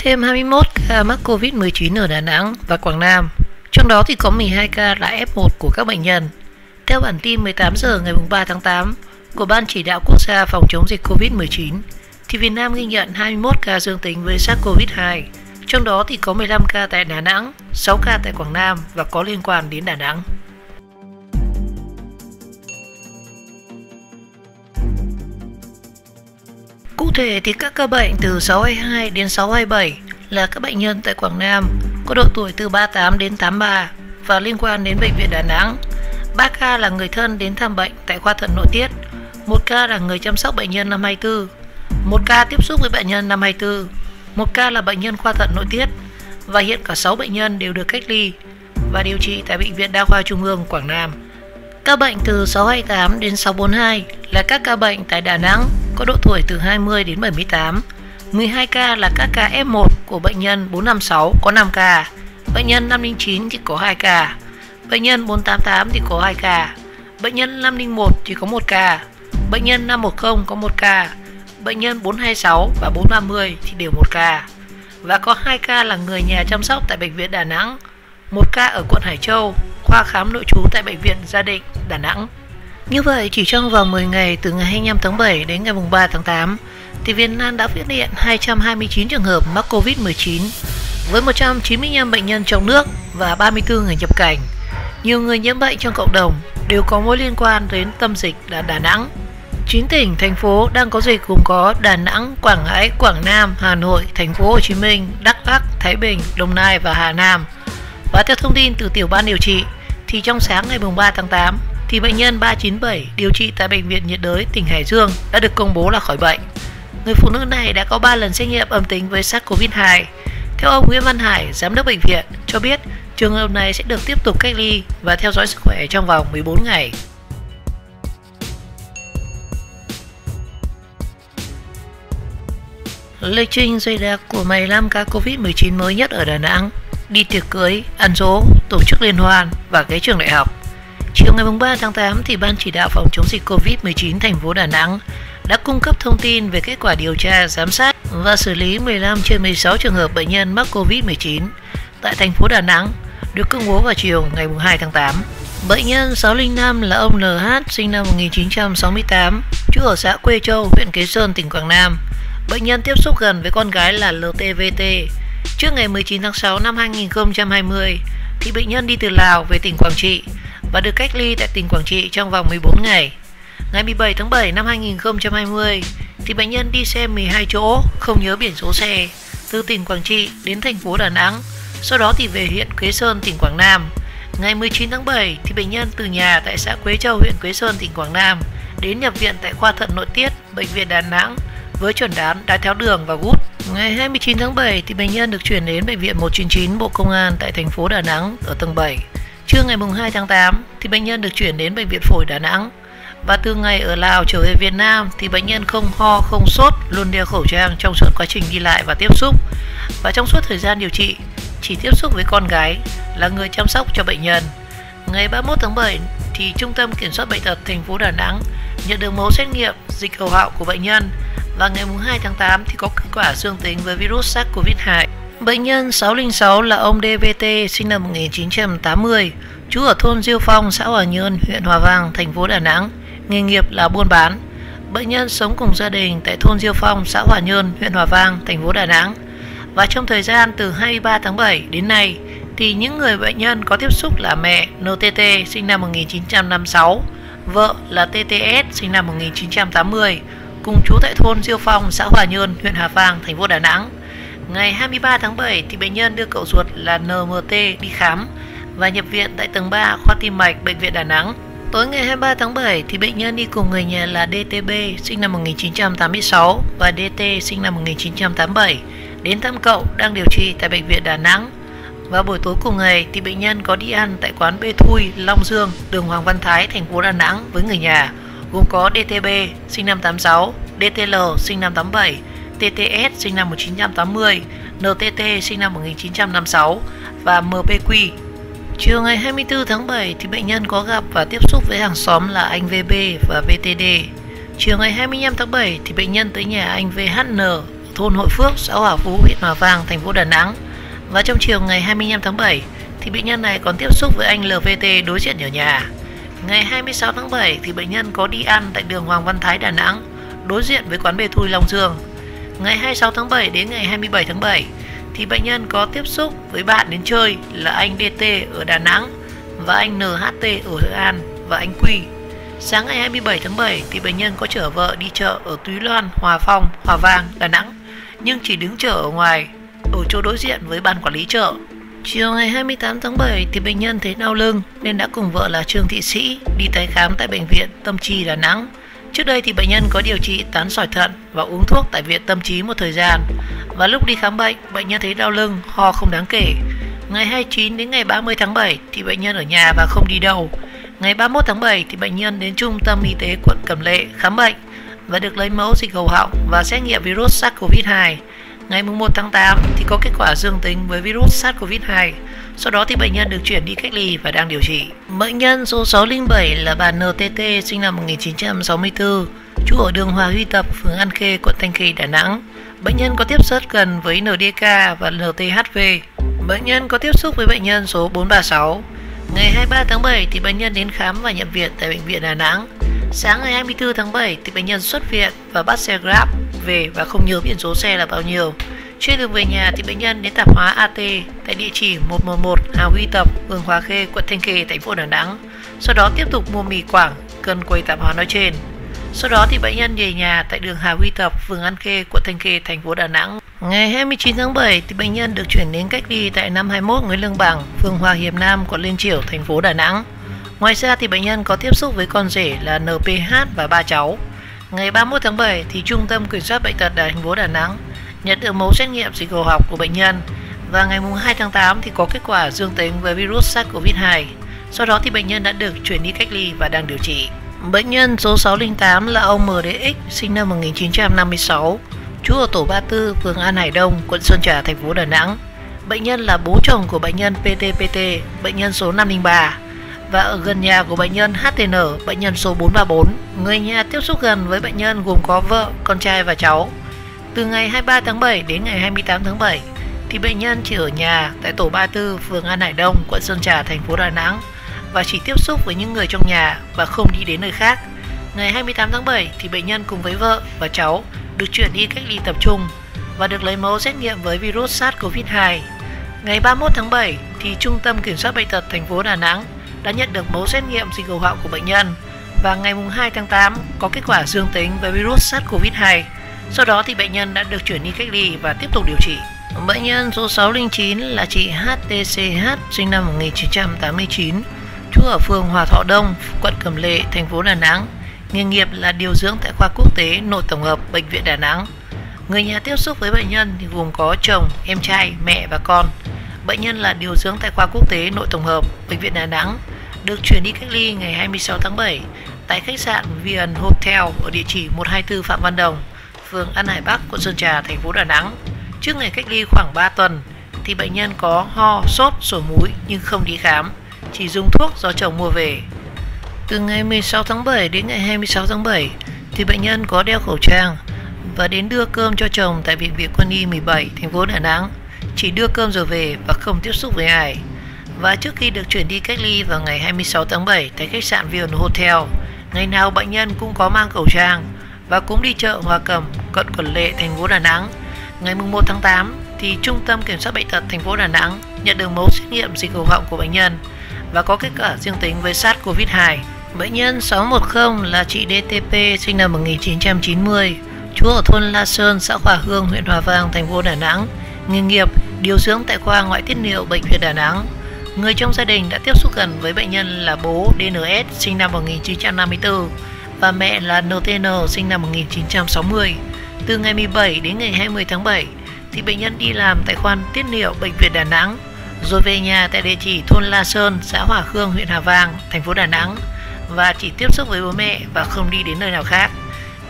thêm 21 ca mắc Covid-19 ở Đà Nẵng và Quảng Nam, trong đó thì có 12 ca là F1 của các bệnh nhân. Theo bản tin 18 giờ ngày 3 tháng 8 của Ban Chỉ đạo Quốc gia phòng chống dịch Covid-19, thì Việt Nam ghi nhận 21 ca dương tính với SARS-CoV-2, trong đó thì có 15 ca tại Đà Nẵng, 6 ca tại Quảng Nam và có liên quan đến Đà Nẵng. Cụ thể thì các ca bệnh từ 622 đến 627 là các bệnh nhân tại Quảng Nam có độ tuổi từ 38 đến 83 và liên quan đến bệnh viện Đà Nẵng. 3 ca là người thân đến thăm bệnh tại khoa thận nội tiết, 1 ca là người chăm sóc bệnh nhân năm 24, 1 ca tiếp xúc với bệnh nhân năm 24, 1 ca là bệnh nhân khoa thận nội tiết và hiện cả 6 bệnh nhân đều được cách ly và điều trị tại Bệnh viện Đa khoa Trung ương Quảng Nam. Ca bệnh từ 628 đến 642 là các ca bệnh tại Đà Nẵng có độ tuổi từ 20 đến 78. 12 ca là các ca F1 của bệnh nhân 456 có 5 ca, bệnh nhân 509 thì có 2 ca, bệnh nhân 488 thì có 2 ca, bệnh nhân 501 chỉ có 1 ca, bệnh nhân 510 có 1 ca, bệnh nhân 426 và 430 thì đều 1 ca. Và có 2 ca là người nhà chăm sóc tại Bệnh viện Đà Nẵng, 1 ca ở quận Hải Châu, khoa khám nội trú tại Bệnh viện Gia Định, Đà Nẵng. Như vậy, chỉ trong vòng 10 ngày từ ngày 25 tháng 7 đến ngày 3 tháng 8, thì Việt Nam đã phát hiện 229 trường hợp mắc Covid-19 với 195 bệnh nhân trong nước và 34 người nhập cảnh. Nhiều người nhiễm bệnh trong cộng đồng đều có mối liên quan đến tâm dịch là Đà Nẵng. 9 tỉnh, thành phố đang có dịch gồm có Đà Nẵng, Quảng Ngãi, Quảng Nam, Hà Nội, Thành phố Hồ Chí Minh, Đắk Lắk, Thái Bình, Đồng Nai và Hà Nam. Và theo thông tin từ tiểu ban điều trị, thì trong sáng ngày 3 tháng 8, thì bệnh nhân 397 điều trị tại Bệnh viện nhiệt đới tỉnh Hải Dương đã được công bố là khỏi bệnh. Người phụ nữ này đã có 3 lần xét nghiệm âm tính với SARS-CoV-2. Theo ông Nguyễn Văn Hải, giám đốc bệnh viện, cho biết trường hợp này sẽ được tiếp tục cách ly và theo dõi sức khỏe trong vòng 14 ngày. Lịch trình dày đặc của 15 ca Covid-19 mới nhất ở Đà Nẵng: đi tiệc cưới, ăn dỗ, tổ chức liên hoan và ghé trường đại học. Chiều ngày 3 tháng 8 thì Ban Chỉ đạo phòng chống dịch Covid-19 thành phố Đà Nẵng đã cung cấp thông tin về kết quả điều tra, giám sát và xử lý 15 trên 16 trường hợp bệnh nhân mắc Covid-19 tại thành phố Đà Nẵng được công bố vào chiều ngày 2 tháng 8. Bệnh nhân 605 là ông LH sinh năm 1968, trú ở xã Quê Châu, huyện Kế Sơn, tỉnh Quảng Nam. Bệnh nhân tiếp xúc gần với con gái là LTVT. Trước ngày 19 tháng 6 năm 2020 thì bệnh nhân đi từ Lào về tỉnh Quảng Trị và được cách ly tại tỉnh Quảng Trị trong vòng 14 ngày. Ngày 17 tháng 7 năm 2020 thì bệnh nhân đi xe 12 chỗ không nhớ biển số xe từ tỉnh Quảng Trị đến thành phố Đà Nẵng, sau đó thì về huyện Quế Sơn, tỉnh Quảng Nam. Ngày 19 tháng 7 thì bệnh nhân từ nhà tại xã Quế Châu, huyện Quế Sơn, tỉnh Quảng Nam đến nhập viện tại khoa thận nội tiết Bệnh viện Đà Nẵng với chẩn đoán đái tháo đường và gút. Ngày 29 tháng 7 thì bệnh nhân được chuyển đến Bệnh viện 199 Bộ Công an tại thành phố Đà Nẵng ở tầng 7. Trưa ngày 2 tháng 8 thì bệnh nhân được chuyển đến Bệnh viện Phổi Đà Nẵng. Và từ ngày ở Lào trở về Việt Nam thì bệnh nhân không ho, không sốt, luôn đeo khẩu trang trong suốt quá trình đi lại và tiếp xúc. Và trong suốt thời gian điều trị, chỉ tiếp xúc với con gái là người chăm sóc cho bệnh nhân. Ngày 31 tháng 7 thì Trung tâm Kiểm soát Bệnh tật thành phố Đà Nẵng nhận được mẫu xét nghiệm dịch hầu họng của bệnh nhân và ngày 2 tháng 8 thì có kết quả dương tính với virus SARS-CoV-2. Bệnh nhân 606 là ông DVT sinh năm 1980, trú ở thôn Diêu Phong, xã Hòa Nhơn, huyện Hòa Vang, thành phố Đà Nẵng, nghề nghiệp là buôn bán. Bệnh nhân sống cùng gia đình tại thôn Diêu Phong, xã Hòa Nhơn, huyện Hòa Vang, thành phố Đà Nẵng. Và trong thời gian từ 23 tháng 7 đến nay thì những người bệnh nhân có tiếp xúc là mẹ NTT sinh năm 1956, vợ là TTS sinh năm 1980, cùng trú tại thôn Diêu Phong, xã Hòa Nhơn, huyện Hòa Vang, thành phố Đà Nẵng. Ngày 23 tháng 7 thì bệnh nhân đưa cậu ruột là NMT đi khám và nhập viện tại tầng 3 khoa tim mạch Bệnh viện Đà Nẵng. Tối ngày 23 tháng 7 thì bệnh nhân đi cùng người nhà là DTB sinh năm 1986 và DT sinh năm 1987 đến thăm cậu đang điều trị tại Bệnh viện Đà Nẵng. Và buổi tối cùng ngày thì bệnh nhân có đi ăn tại quán Bê Thui, Long Dương, đường Hoàng Văn Thái, thành phố Đà Nẵng với người nhà, gồm có DTB sinh năm 86, DTL sinh năm 87, TTS sinh năm 1980, NTT sinh năm 1956 và MPQ. Chiều ngày 24 tháng 7 thì bệnh nhân có gặp và tiếp xúc với hàng xóm là anh VB và VTD. Chiều ngày 25 tháng 7 thì bệnh nhân tới nhà anh VHN thôn Hội Phước, xã Hòa Phú, huyện Hòa Vang, thành phố Đà Nẵng. Và trong chiều ngày 25 tháng 7 thì bệnh nhân này còn tiếp xúc với anh LVT đối diện ở nhà. Ngày 26 tháng 7 thì bệnh nhân có đi ăn tại đường Hoàng Văn Thái, Đà Nẵng, đối diện với quán bê thui Long Dương. Ngày 26 tháng 7 đến ngày 27 tháng 7 thì bệnh nhân có tiếp xúc với bạn đến chơi là anh DT ở Đà Nẵng và anh NHT ở Hội An và anh Quy. Sáng ngày 27 tháng 7 thì bệnh nhân có chở vợ đi chợ ở Túy Loan, Hòa Phong, Hòa Vang, Đà Nẵng, nhưng chỉ đứng chở ở ngoài, ở chỗ đối diện với ban quản lý chợ. Chiều ngày 28 tháng 7 thì bệnh nhân thấy đau lưng nên đã cùng vợ là Trương Thị Sĩ đi tái khám tại Bệnh viện Tâm Trí Đà Nẵng. Trước đây thì bệnh nhân có điều trị tán sỏi thận và uống thuốc tại Viện Tâm Trí một thời gian. Và lúc đi khám bệnh, bệnh nhân thấy đau lưng, ho không đáng kể. Ngày 29 đến ngày 30 tháng 7 thì bệnh nhân ở nhà và không đi đâu. Ngày 31 tháng 7 thì bệnh nhân đến Trung tâm Y tế quận Cẩm Lệ khám bệnh và được lấy mẫu dịch hầu họng và xét nghiệm virus SARS-CoV-2. Ngày 1 tháng 8 thì có kết quả dương tính với virus SARS-CoV-2. Sau đó thì bệnh nhân được chuyển đi cách ly và đang điều trị. Bệnh nhân số 607 là bà NTT, sinh năm 1964, trú ở đường Hòa Huy Tập, phường An Khê, quận Thanh Khê, Đà Nẵng. Bệnh nhân có tiếp xúc gần với NDK và NTHV. Bệnh nhân có tiếp xúc với bệnh nhân số 436. Ngày 23 tháng 7 thì bệnh nhân đến khám và nhập viện tại Bệnh viện Đà Nẵng. Sáng ngày 24 tháng 7 thì bệnh nhân xuất viện và bắt xe Grab về và không nhớ biển số xe là bao nhiêu. Trên đường về nhà thì bệnh nhân đến tạp hóa AT tại địa chỉ 111 Hà Huy Tập, phường Hòa Khê, quận Thanh Khê, thành phố Đà Nẵng. Sau đó tiếp tục mua mì Quảng gần quầy tạp hóa nói trên. Sau đó thì bệnh nhân về nhà tại đường Hà Huy Tập, phường An Khê, quận Thanh Khê, thành phố Đà Nẵng. Ngày 29 tháng 7 thì bệnh nhân được chuyển đến cách ly tại 521 Nguyễn Lương Bằng, phường Hòa Hiệp Nam, quận Liên Chiểu, thành phố Đà Nẵng. Ngoài ra thì bệnh nhân có tiếp xúc với con rể là NPH và 3 cháu. Ngày 31 tháng 7 thì Trung tâm Kiểm soát Bệnh tật thành phố Đà Nẵng nhận được mẫu xét nghiệm dịch hầu họng của bệnh nhân và ngày 2 tháng 8 thì có kết quả dương tính với virus SARS-CoV-2. Sau đó thì bệnh nhân đã được chuyển đi cách ly và đang điều trị. Bệnh nhân số 608 là ông MDX, sinh năm 1956, trú ở tổ 34, phường An Hải Đông, quận Sơn Trà, thành phố Đà Nẵng. Bệnh nhân là bố chồng của bệnh nhân PTPT, bệnh nhân số 503, và ở gần nhà của bệnh nhân HTN, bệnh nhân số 434. Người nhà tiếp xúc gần với bệnh nhân gồm có vợ, con trai và cháu. Từ ngày 23 tháng 7 đến ngày 28 tháng 7 thì bệnh nhân chỉ ở nhà tại tổ 34, phường An Hải Đông, quận Sơn Trà, thành phố Đà Nẵng và chỉ tiếp xúc với những người trong nhà và không đi đến nơi khác. Ngày 28 tháng 7 thì bệnh nhân cùng với vợ và cháu được chuyển đi cách ly tập trung và được lấy mẫu xét nghiệm với virus SARS-CoV-2. Ngày 31 tháng 7 thì Trung tâm Kiểm soát Bệnh tật thành phố Đà Nẵng đã nhận được mẫu xét nghiệm dịch hầu họng của bệnh nhân và ngày 2 tháng 8 có kết quả dương tính với virus SARS-CoV-2. Sau đó thì bệnh nhân đã được chuyển đi cách ly và tiếp tục điều trị. Bệnh nhân số 609 là chị HTCH, sinh năm 1989, trú ở phường Hòa Thọ Đông, quận Cẩm Lệ, thành phố Đà Nẵng. Nghề nghiệp là điều dưỡng tại khoa quốc tế nội tổng hợp Bệnh viện Đà Nẵng. Người nhà tiếp xúc với bệnh nhân thì gồm có chồng, em trai, mẹ và con. Bệnh nhân là điều dưỡng tại khoa quốc tế nội tổng hợp Bệnh viện Đà Nẵng, được chuyển đi cách ly ngày 26 tháng 7 tại khách sạn Vian Hotel ở địa chỉ 124 Phạm Văn Đồng, phường An Hải Bắc, quận Sơn Trà, thành phố Đà Nẵng. Trước ngày cách ly khoảng 3 tuần thì bệnh nhân có ho, sốt, sổ mũi nhưng không đi khám, chỉ dùng thuốc do chồng mua về. Từ ngày 16 tháng 7 đến ngày 26 tháng 7 thì bệnh nhân có đeo khẩu trang và đến đưa cơm cho chồng tại Bệnh viện Quân y 17, thành phố Đà Nẵng, chỉ đưa cơm rồi về và không tiếp xúc với ai. Và trước khi được chuyển đi cách ly vào ngày 26 tháng 7 tại khách sạn Vian Hotel, ngày nào bệnh nhân cũng có mang khẩu trang và cũng đi chợ Hòa Cẩm, quận Cẩm Lệ, thành phố Đà Nẵng. Ngày 1 tháng 8 thì Trung tâm Kiểm soát Bệnh tật thành phố Đà Nẵng nhận được mẫu xét nghiệm dịch hầu họng của bệnh nhân và có kết quả dương tính với SARS-CoV-2. Bệnh nhân 610 là chị DTP, sinh năm 1990, trú ở thôn La Sơn, xã Hòa Hương, huyện Hòa Vang, thành phố Đà Nẵng. Nghề nghiệp điều dưỡng tại khoa ngoại tiết niệu Bệnh viện Đà Nẵng. Người trong gia đình đã tiếp xúc gần với bệnh nhân là bố DNS, sinh năm 1954, và mẹ là NTN, sinh năm 1960. Từ ngày 17 đến ngày 20 tháng 7 thì bệnh nhân đi làm tại khoa tiết niệu Bệnh viện Đà Nẵng, rồi về nhà tại địa chỉ thôn La Sơn, xã Hòa Khương, huyện Hà Vang, thành phố Đà Nẵng và chỉ tiếp xúc với bố mẹ và không đi đến nơi nào khác.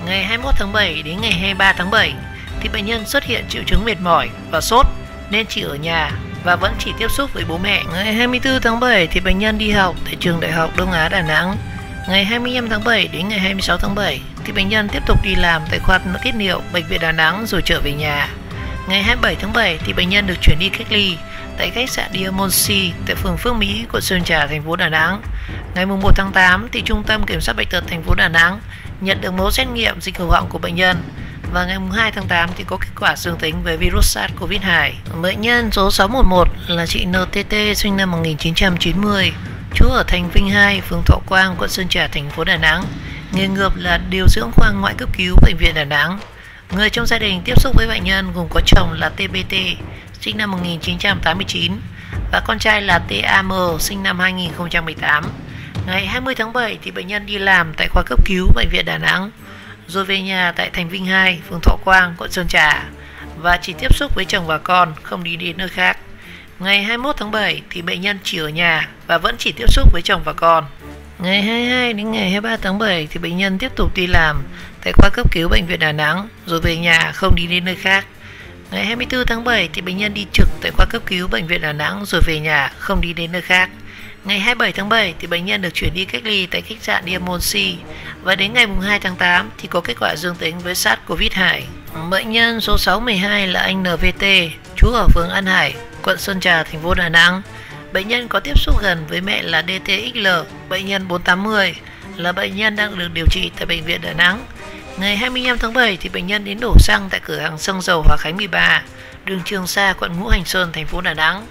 Ngày 21 tháng 7 đến ngày 23 tháng 7 thì bệnh nhân xuất hiện triệu chứng mệt mỏi và sốt nên chỉ ở nhà và vẫn chỉ tiếp xúc với bố mẹ. Ngày 24 tháng 7 thì bệnh nhân đi học tại trường Đại học Đông Á Đà Nẵng. Ngày 25 tháng 7 đến ngày 26 tháng 7 thì bệnh nhân tiếp tục đi làm tại khoa tiết niệu Bệnh viện Đà Nẵng rồi trở về nhà. Ngày 27 tháng 7 thì bệnh nhân được chuyển đi cách ly tại khách sạn Diamond Sea tại phường Phước Mỹ, quận Sơn Trà, thành phố Đà Nẵng. Ngày 1 tháng 8 thì Trung tâm Kiểm soát Bệnh tật thành phố Đà Nẵng nhận được mẫu xét nghiệm dịch hầu họng của bệnh nhân. Và ngày 2 tháng 8 thì có kết quả dương tính với virus SARS-CoV-2. Bệnh nhân số 611 là chị NTT sinh năm 1990, trú ở Thành Vinh 2, phường Thọ Quang, quận Sơn Trà, thành phố Đà Nẵng. Nghề nghiệp là điều dưỡng khoa ngoại cấp cứu Bệnh viện Đà Nẵng. Người trong gia đình tiếp xúc với bệnh nhân gồm có chồng là TBT sinh năm 1989 và con trai là TAM sinh năm 2018. Ngày 20 tháng 7 thì bệnh nhân đi làm tại khoa cấp cứu Bệnh viện Đà Nẵng, rồi về nhà tại Thành Vinh 2, phường Thọ Quang, quận Sơn Trà và chỉ tiếp xúc với chồng và con, không đi đến nơi khác. Ngày 21 tháng 7 thì bệnh nhân chỉ ở nhà và vẫn chỉ tiếp xúc với chồng và con. Ngày 22 đến ngày 23 tháng 7 thì bệnh nhân tiếp tục đi làm tại khoa cấp cứu Bệnh viện Đà Nẵng rồi về nhà, không đi đến nơi khác. Ngày 24 tháng 7 thì bệnh nhân đi trực tại khoa cấp cứu Bệnh viện Đà Nẵng rồi về nhà, không đi đến nơi khác. Ngày 27 tháng 7 thì bệnh nhân được chuyển đi cách ly tại khách sạn Diamond Sea và đến ngày 2 tháng 8 thì có kết quả dương tính với SARS-CoV-2. Bệnh nhân số 612 là anh NVT, trú ở phường An Hải, quận Sơn Trà, thành phố Đà Nẵng. Bệnh nhân có tiếp xúc gần với mẹ là DTXL, bệnh nhân 480, là bệnh nhân đang được điều trị tại Bệnh viện Đà Nẵng. Ngày 25 tháng 7 thì bệnh nhân đến đổ xăng tại cửa hàng xăng dầu Hòa Khánh 13, đường Trường Sa, quận Ngũ Hành Sơn, thành phố Đà Nẵng.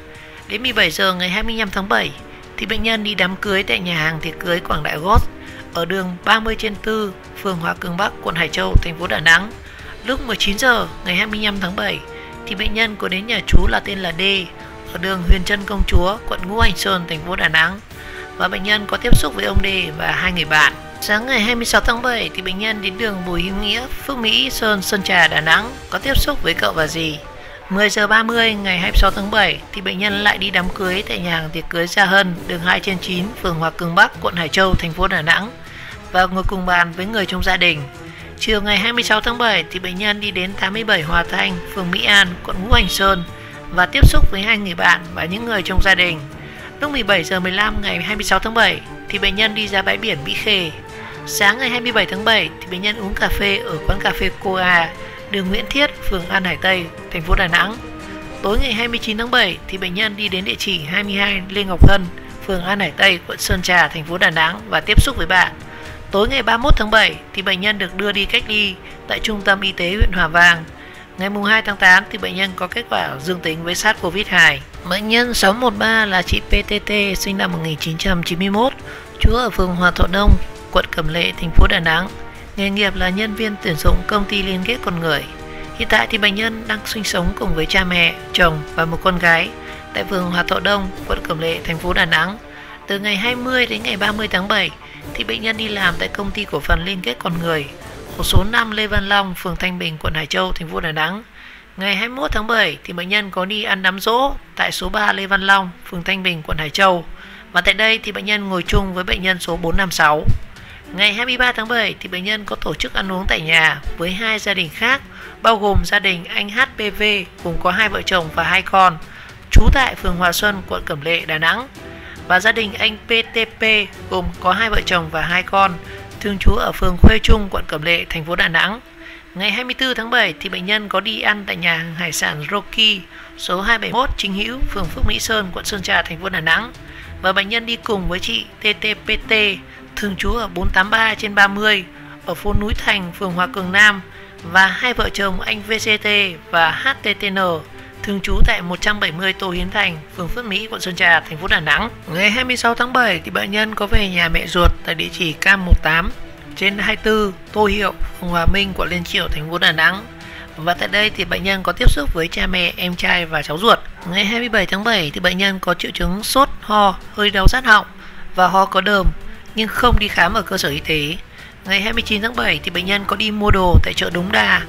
Đến 17 giờ ngày 25 tháng 7 thì bệnh nhân đi đám cưới tại nhà hàng tiệc cưới Quảng Đại Golf ở đường 30/4, phường Hòa Cường Bắc, quận Hải Châu, thành phố Đà Nẵng. Lúc 19 giờ ngày 25 tháng 7 thì bệnh nhân có đến nhà chú là tên là D ở đường Huyền Trân Công Chúa, quận Ngũ Hành Sơn, thành phố Đà Nẵng và bệnh nhân có tiếp xúc với ông D và hai người bạn. Sáng ngày 26 tháng 7 thì bệnh nhân đến đường Bùi Hữu Nghĩa, Phước Mỹ, Sơn Trà, Đà Nẵng có tiếp xúc với cậu và dì. 10 giờ 30 ngày 26 tháng 7 thì bệnh nhân lại đi đám cưới tại nhà hàng tiệc cưới Gia Hân, đường 2/9, phường Hòa Cường Bắc, quận Hải Châu, thành phố Đà Nẵng và ngồi cùng bàn với người trong gia đình. Chiều ngày 26 tháng 7 thì bệnh nhân đi đến 87 Hòa Thanh, phường Mỹ An, quận Ngũ Hành Sơn và tiếp xúc với hai người bạn và những người trong gia đình. Lúc 17 giờ 15 ngày 26 tháng 7 thì bệnh nhân đi ra bãi biển Mỹ Khê. Sáng ngày 27 tháng 7 thì bệnh nhân uống cà phê ở quán cà phê Coa, đường Nguyễn Thiết, phường An Hải Tây, thành phố Đà Nẵng. Tối ngày 29 tháng 7 thì bệnh nhân đi đến địa chỉ 22 Lê Ngọc Hân, phường An Hải Tây, quận Sơn Trà, thành phố Đà Nẵng và tiếp xúc với bạn. Tối ngày 31 tháng 7 thì bệnh nhân được đưa đi cách ly tại Trung tâm Y tế huyện Hòa Vang. Ngày 2 tháng 8 thì bệnh nhân có kết quả dương tính với SARS-CoV-2. Bệnh nhân 613 là chị PTT sinh năm 1991, trú ở phường Hòa Thọ Đông, quận Cẩm Lệ, thành phố Đà Nẵng. Nghề nghiệp là nhân viên tuyển dụng công ty liên kết con người. Hiện tại thì bệnh nhân đang sinh sống cùng với cha mẹ, chồng và một con gái tại phường Hòa Thọ Đông, quận Cẩm Lệ, thành phố Đà Nẵng. Từ ngày 20 đến ngày 30 tháng 7 thì bệnh nhân đi làm tại công ty cổ phần liên kết con người ở số 5 Lê Văn Long, phường Thanh Bình, quận Hải Châu, thành phố Đà Nẵng. Ngày 21 tháng 7 thì bệnh nhân có đi ăn đám giỗ tại số 3 Lê Văn Long, phường Thanh Bình, quận Hải Châu. Và tại đây thì bệnh nhân ngồi chung với bệnh nhân số 456. Ngày 23 tháng 7 thì bệnh nhân có tổ chức ăn uống tại nhà với hai gia đình khác, bao gồm gia đình anh HPV cùng có hai vợ chồng và hai con, trú tại phường Hòa Xuân, quận Cẩm Lệ, Đà Nẵng, và gia đình anh PTP gồm có hai vợ chồng và hai con, thường trú ở phường Khuê Trung, quận Cẩm Lệ, thành phố Đà Nẵng. Ngày 24 tháng 7 thì bệnh nhân có đi ăn tại nhà hàng hải sản Rocky số 271 Chính Hữu, phường Phước Mỹ Sơn, quận Sơn Trà, thành phố Đà Nẵng, và bệnh nhân đi cùng với chị TTPT thường trú ở 483/30 ở phố Núi Thành, phường Hòa Cường Nam, và hai vợ chồng anh VCT và HTTN thường trú tại 170 Tô Hiến Thành, phường Phước Mỹ, quận Sơn Trà, thành phố Đà Nẵng. Ngày 26 tháng 7 thì bệnh nhân có về nhà mẹ ruột tại địa chỉ K18/24 Tô Hiệu, phường Hòa Minh, quận Liên Chiểu, thành phố Đà Nẵng. Và tại đây thì bệnh nhân có tiếp xúc với cha mẹ, em trai và cháu ruột. Ngày 27 tháng 7 thì bệnh nhân có triệu chứng sốt, ho, hơi đau rát họng và ho có đờm nhưng không đi khám ở cơ sở y tế. Ngày 29 tháng 7 thì bệnh nhân có đi mua đồ tại chợ Đống Đa,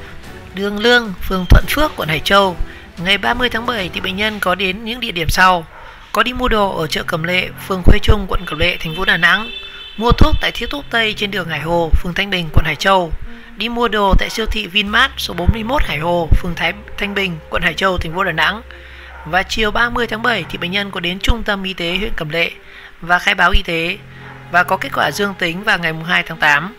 đường Lương, phường Thuận Phước, quận Hải Châu. Ngày 30 tháng 7 thì bệnh nhân có đến những địa điểm sau: có đi mua đồ ở chợ Cẩm Lệ, phường Khuê Trung, quận Cẩm Lệ, thành phố Đà Nẵng; mua thuốc tại Thiết Thuốc Tây trên đường Hải Hồ, phường Thanh Bình, quận Hải Châu; đi mua đồ tại siêu thị Vinmart số 41 Hải Hồ, phường Thanh Bình, quận Hải Châu, thành phố Đà Nẵng. Và chiều 30 tháng 7 thì bệnh nhân có đến Trung tâm Y tế huyện Cẩm Lệ và khai báo y tế và có kết quả dương tính vào ngày 2 tháng 8.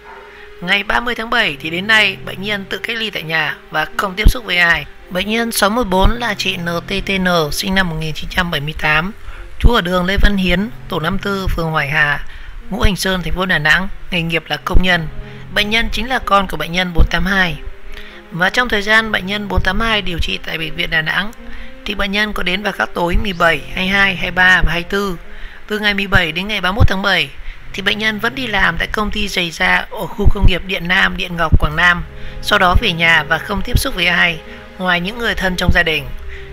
Ngày 30 tháng 7 thì đến nay bệnh nhân tự cách ly tại nhà và không tiếp xúc với ai. Bệnh nhân 614 là chị NTTN, sinh năm 1978, trú ở đường Lê Văn Hiến, tổ 54, phường Hoài Hà, Ngũ Hành Sơn, thành phố Đà Nẵng, nghề nghiệp là công nhân. Bệnh nhân chính là con của bệnh nhân 482. Và trong thời gian bệnh nhân 482 điều trị tại bệnh viện Đà Nẵng thì bệnh nhân có đến vào các tối 17, 22, 23 và 24. Từ ngày 17 đến ngày 31 tháng 7 thì bệnh nhân vẫn đi làm tại công ty giày da ở khu công nghiệp Điện Nam, Điện Ngọc, Quảng Nam. Sau đó về nhà và không tiếp xúc với ai ngoài những người thân trong gia đình.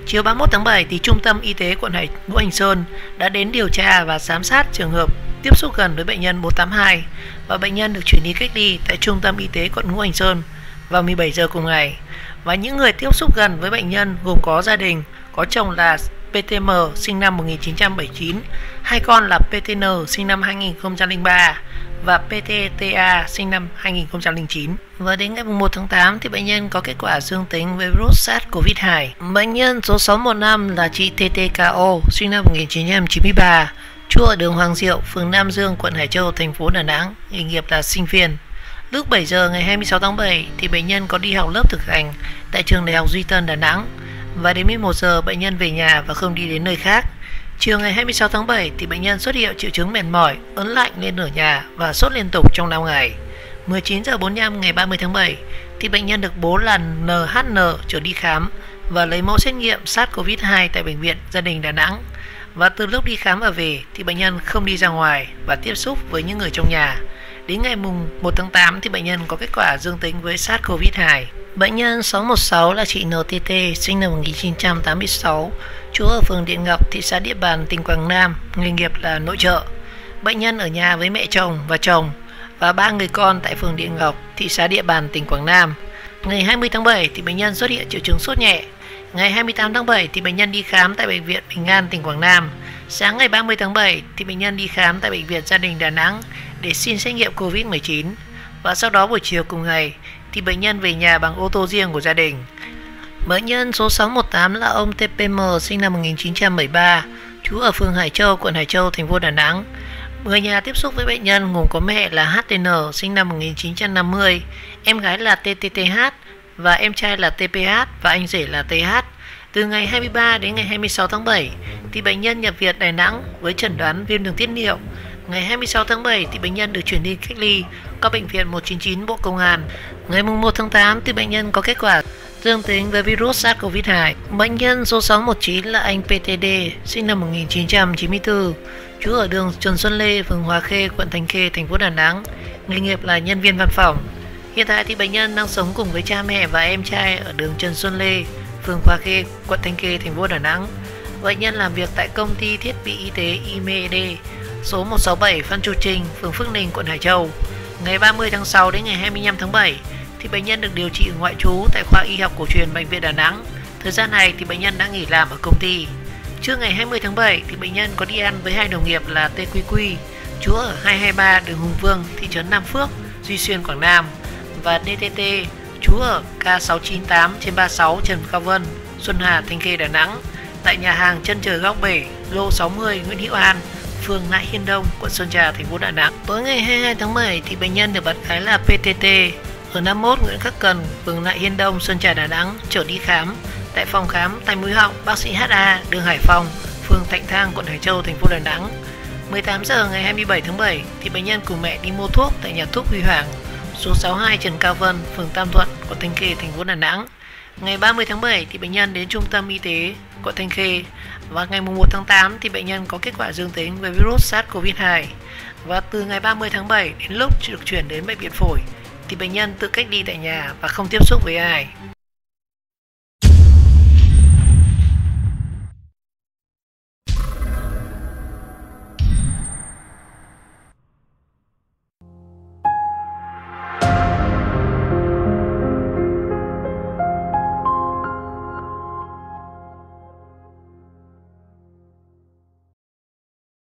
Chiều 31 tháng 7 thì Trung tâm Y tế quận Ngũ Hành Sơn đã đến điều tra và giám sát trường hợp tiếp xúc gần với bệnh nhân 482 và bệnh nhân được chuyển đi cách ly tại Trung tâm Y tế quận Ngũ Hành Sơn vào 17 giờ cùng ngày. Và những người tiếp xúc gần với bệnh nhân gồm có gia đình, có chồng là PTM sinh năm 1979, hai con là PTN sinh năm 2003 và PTTA sinh năm 2009. Và đến ngày 1 tháng 8 thì bệnh nhân có kết quả dương tính với virus SARS-CoV-2. Bệnh nhân số 615 là chị TTKO, sinh năm 1993, trú ở đường Hoàng Diệu, phường Nam Dương, quận Hải Châu, thành phố Đà Nẵng, nghề nghiệp là sinh viên. Lúc 7 giờ ngày 26 tháng 7 thì bệnh nhân có đi học lớp thực hành tại trường Đại học Duy Tân, Đà Nẵng. Và đến 11 giờ bệnh nhân về nhà và không đi đến nơi khác. Chiều ngày 26 tháng 7 thì bệnh nhân xuất hiện triệu chứng mệt mỏi, ớn lạnh lên ở nhà và sốt liên tục trong 5 ngày. 19 giờ 45 ngày 30 tháng 7 thì bệnh nhân được bố là NHN trở đi khám và lấy mẫu xét nghiệm SARS-CoV-2 tại bệnh viện Gia đình Đà Nẵng. Và từ lúc đi khám và về thì bệnh nhân không đi ra ngoài và tiếp xúc với những người trong nhà. Đến ngày 1 tháng 8 thì bệnh nhân có kết quả dương tính với SARS-CoV-2. Bệnh nhân 616 là chị NTT, sinh năm 1986, trú ở phường Điện Ngọc, thị xã Điện Bàn, tỉnh Quảng Nam, nghề nghiệp là nội trợ. Bệnh nhân ở nhà với mẹ chồng và 3 người con tại phường Điện Ngọc, thị xã Điện Bàn, tỉnh Quảng Nam. Ngày 20 tháng 7 thì bệnh nhân xuất hiện triệu chứng sốt nhẹ. Ngày 28 tháng 7 thì bệnh nhân đi khám tại bệnh viện Bình An, tỉnh Quảng Nam. Sáng ngày 30 tháng 7 thì bệnh nhân đi khám tại bệnh viện Gia đình Đà Nẵng để xin xét nghiệm COVID-19. Và sau đó buổi chiều cùng ngày thì bệnh nhân về nhà bằng ô tô riêng của gia đình. Bệnh nhân số 618 là ông TPM, sinh năm 1973, trú ở phường Hải Châu, quận Hải Châu, thành phố Đà Nẵng. Người nhà tiếp xúc với bệnh nhân gồm có mẹ là HTN, sinh năm 1950, em gái là TTTH và em trai là TPH và anh rể là TH. Từ ngày 23 đến ngày 26 tháng 7 thì bệnh nhân nhập viện Đà Nẵng với chẩn đoán viêm đường tiết niệu. Ngày 26 tháng 7 thì bệnh nhân được chuyển đi cách ly các bệnh viện 199 Bộ Công an. Ngày 1 tháng 8 thì bệnh nhân có kết quả dương tính với virus SARS-CoV-2. Bệnh nhân số 619 là anh PTD, sinh năm 1994, trú ở đường Trần Xuân Lê, phường Hòa Khê, quận Thanh Khê, thành phố Đà Nẵng, nghề nghiệp là nhân viên văn phòng. Hiện tại thì bệnh nhân đang sống cùng với cha mẹ và em trai ở đường Trần Xuân Lê, phường Hòa Khê, quận Thanh Khê, thành phố Đà Nẵng. Bệnh nhân làm việc tại công ty thiết bị y tế IMED, số 167 Phan Chu Trinh, phường Phước Ninh, quận Hải Châu. Ngày 30 tháng 6 đến ngày 25 tháng 7 thì bệnh nhân được điều trị ngoại trú tại khoa y học cổ truyền bệnh viện Đà Nẵng. Thời gian này thì bệnh nhân đã nghỉ làm ở công ty. Trước ngày 20 tháng 7 thì bệnh nhân có đi ăn với hai đồng nghiệp là TQQ, trú ở 223 đường Hùng Vương, thị trấn Nam Phước, Duy Xuyên, Quảng Nam, và DTT, trú ở K698/36 Trần Cao Vân, Xuân Hà, Thanh Khê, Đà Nẵng, tại nhà hàng Chân Trời Góc Bể, lô 60 Nguyễn Hữu An, phường Nại Hiên Đông, quận Sơn Trà, thành phố Đà Nẵng. Tối ngày 22 tháng 7 thì bệnh nhân được bạn gái là PTT ở 51 Nguyễn Khắc Cần, phường Nại Hiên Đông, Sơn Trà, Đà Nẵng trở đi khám tại phòng khám tai mũi họng bác sĩ HA, đường Hải Phòng, phường Thạnh Thang, quận Hải Châu, thành phố Đà Nẵng. 18 giờ ngày 27 tháng 7 thì bệnh nhân cùng mẹ đi mua thuốc tại nhà thuốc Huy Hoàng, số 62 Trần Cao Vân, phường Tam Thuận, quận Thanh Khê, thành phố Đà Nẵng. Ngày 30 tháng 7 thì bệnh nhân đến trung tâm y tế quận Thanh Khê, và ngày 1 tháng 8 thì bệnh nhân có kết quả dương tính với virus SARS-CoV-2. Và từ ngày 30 tháng 7 đến lúc được chuyển đến bệnh viện phổi thì bệnh nhân tự cách ly tại nhà và không tiếp xúc với ai.